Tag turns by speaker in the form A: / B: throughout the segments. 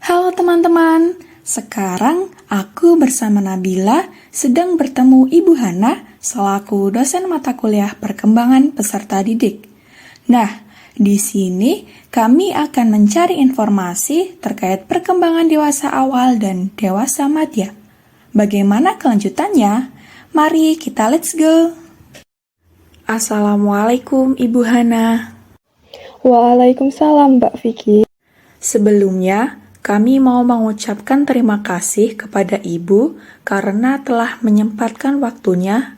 A: Halo teman-teman, sekarang aku bersama Nabila sedang bertemu Ibu Hana selaku dosen mata kuliah perkembangan peserta didik. Nah, di sini kami akan mencari informasi terkait perkembangan dewasa awal dan dewasa madya. Bagaimana kelanjutannya? Mari kita let's go! Assalamualaikum Ibu Hana.
B: Waalaikumsalam, Mbak Vicky.
A: Sebelumnya, kami mau mengucapkan terima kasih kepada Ibu karena telah menyempatkan waktunya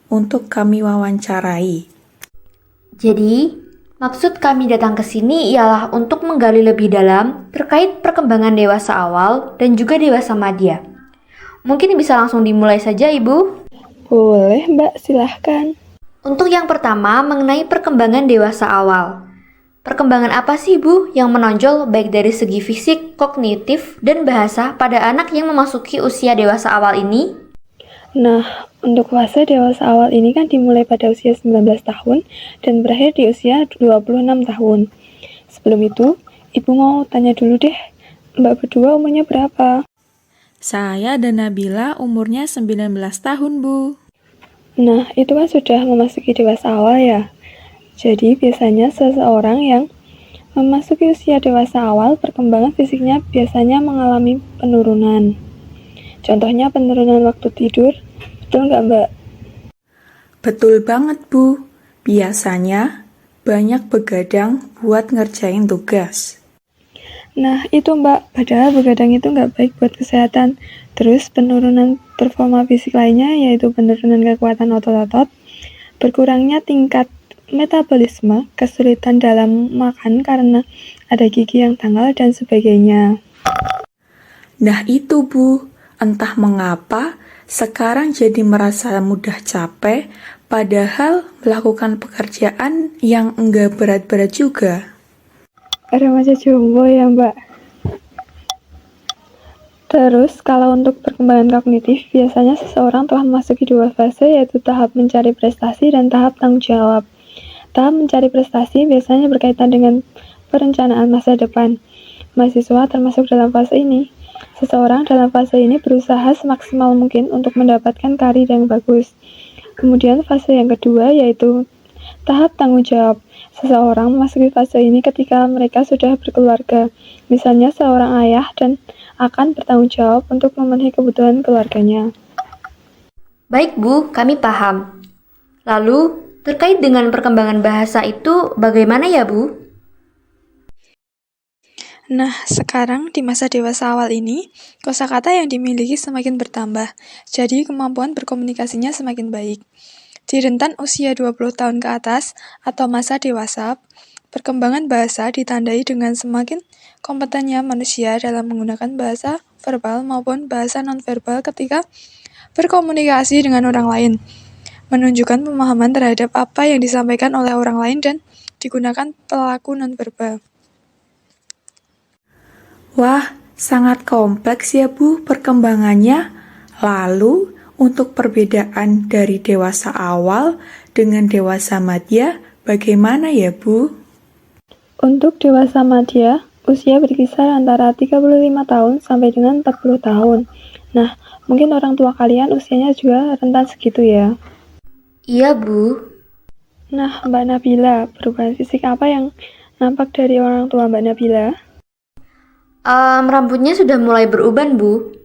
A: untuk kami wawancarai.
C: Jadi, maksud kami datang ke sini ialah untuk menggali lebih dalam terkait perkembangan dewasa awal dan juga dewasa madya. Mungkin bisa langsung dimulai saja, Ibu.
B: Boleh, Mbak, silahkan.
C: Untuk yang pertama, mengenai perkembangan dewasa awal. Perkembangan apa sih, Bu, yang menonjol baik dari segi fisik, kognitif, dan bahasa pada anak yang memasuki usia dewasa awal ini?
B: Nah, untuk fase dewasa awal ini kan dimulai pada usia 19 tahun dan berakhir di usia 26 tahun. Sebelum itu, Ibu mau tanya dulu deh, Mbak berdua umurnya berapa?
A: Saya dan Nabila umurnya 19 tahun, Bu.
B: Nah, itu kan sudah memasuki dewasa awal ya. Jadi, biasanya seseorang yang memasuki usia dewasa awal, perkembangan fisiknya biasanya mengalami penurunan. Contohnya penurunan waktu tidur, betul nggak, Mbak?
A: Betul banget, Bu. Biasanya banyak begadang buat ngerjain tugas.
B: Nah, itu Mbak, padahal begadang itu nggak baik buat kesehatan. Terus penurunan performa fisik lainnya yaitu penurunan kekuatan otot-otot, berkurangnya tingkat metabolisme, kesulitan dalam makan karena ada gigi yang tanggal, dan sebagainya.
A: Nah itu, Bu. Entah mengapa sekarang jadi merasa mudah capek, padahal melakukan pekerjaan yang enggak berat-berat juga.
B: Remaja jombo ya, Mbak. Terus, kalau untuk perkembangan kognitif, biasanya seseorang telah memasuki dua fase, yaitu tahap mencari prestasi dan tahap tanggung jawab. Tahap mencari prestasi biasanya berkaitan dengan perencanaan masa depan. Mahasiswa termasuk dalam fase ini. Seseorang dalam fase ini berusaha semaksimal mungkin untuk mendapatkan karir yang bagus. Kemudian fase yang kedua yaitu tahap tanggung jawab. Seseorang memasuki fase ini ketika mereka sudah berkeluarga. Misalnya seorang ayah dan akan bertanggung jawab untuk memenuhi kebutuhan keluarganya.
C: Baik, Bu, kami paham. Lalu, terkait dengan perkembangan bahasa itu bagaimana ya, Bu?
D: Nah, sekarang di masa dewasa awal ini, kosakata yang dimiliki semakin bertambah, jadi kemampuan berkomunikasinya semakin baik. Di rentan usia 20 tahun ke atas atau masa dewasa, perkembangan bahasa ditandai dengan semakin kompetennya manusia dalam menggunakan bahasa verbal maupun bahasa nonverbal ketika berkomunikasi dengan orang lain, menunjukkan pemahaman terhadap apa yang disampaikan oleh orang lain dan digunakan pelaku nonverbal.
A: Wah, sangat kompleks ya, Bu, perkembangannya. Lalu, untuk perbedaan dari dewasa awal dengan dewasa madya, bagaimana ya, Bu?
B: Untuk dewasa madya, usia berkisar antara 35 tahun sampai dengan 40 tahun. Nah, mungkin orang tua kalian usianya juga rentan segitu ya.
C: Iya, Bu.
B: Nah, Mbak Nabila, perubahan fisik apa yang nampak dari orang tua Mbak Nabila?
C: Rambutnya sudah mulai beruban, Bu.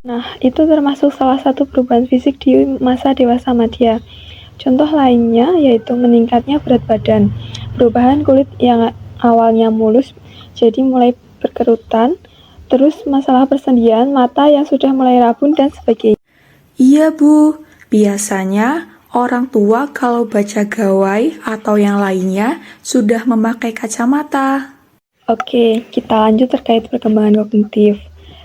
B: Nah, itu termasuk salah satu perubahan fisik di masa dewasa madya. Contoh lainnya yaitu meningkatnya berat badan, perubahan kulit yang awalnya mulus jadi mulai berkerutan, terus masalah persendian, mata yang sudah mulai rabun, dan sebagainya.
A: Iya, Bu. Biasanya orang tua kalau baca gawai atau yang lainnya sudah memakai kacamata.
B: Oke, kita lanjut terkait perkembangan kognitif.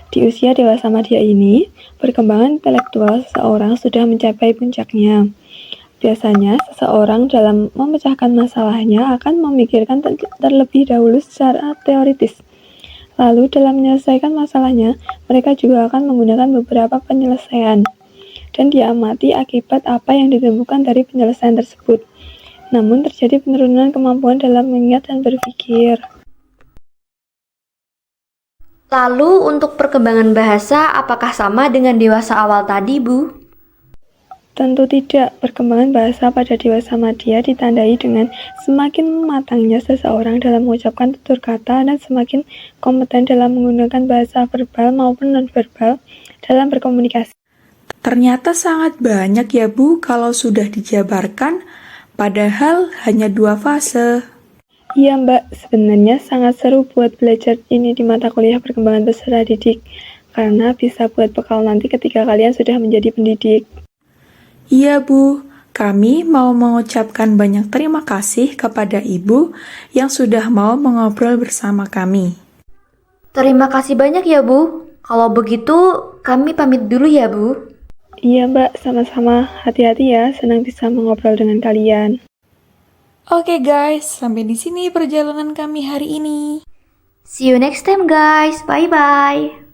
B: Di usia dewasa madya ini, perkembangan intelektual seseorang sudah mencapai puncaknya. Biasanya, seseorang dalam memecahkan masalahnya akan memikirkan terlebih dahulu secara teoritis. Lalu, dalam menyelesaikan masalahnya, mereka juga akan menggunakan beberapa penyelesaian dan diamati akibat apa yang ditemukan dari penyelesaian tersebut. Namun, terjadi penurunan kemampuan dalam mengingat dan berpikir.
C: Lalu untuk perkembangan bahasa apakah sama dengan dewasa awal tadi, Bu?
B: Tentu tidak, perkembangan bahasa pada dewasa madya ditandai dengan semakin matangnya seseorang dalam mengucapkan tutur kata dan semakin kompeten dalam menggunakan bahasa verbal maupun nonverbal dalam berkomunikasi.
A: Ternyata sangat banyak ya Bu kalau sudah dijabarkan, padahal hanya 2 fase.
B: Iya Mbak, sebenarnya sangat seru buat belajar ini di mata kuliah perkembangan peserta didik, karena bisa buat bekal nanti ketika kalian sudah menjadi pendidik.
A: Iya Bu, kami mau mengucapkan banyak terima kasih kepada Ibu yang sudah mau mengobrol bersama kami.
C: Terima kasih banyak ya, Bu. Kalau begitu, kami pamit dulu ya, Bu.
B: Iya Mbak, sama-sama. Hati-hati ya, senang bisa mengobrol dengan kalian.
A: Oke guys, sampai di sini perjalanan kami hari ini.
C: See you next time, guys. Bye-bye.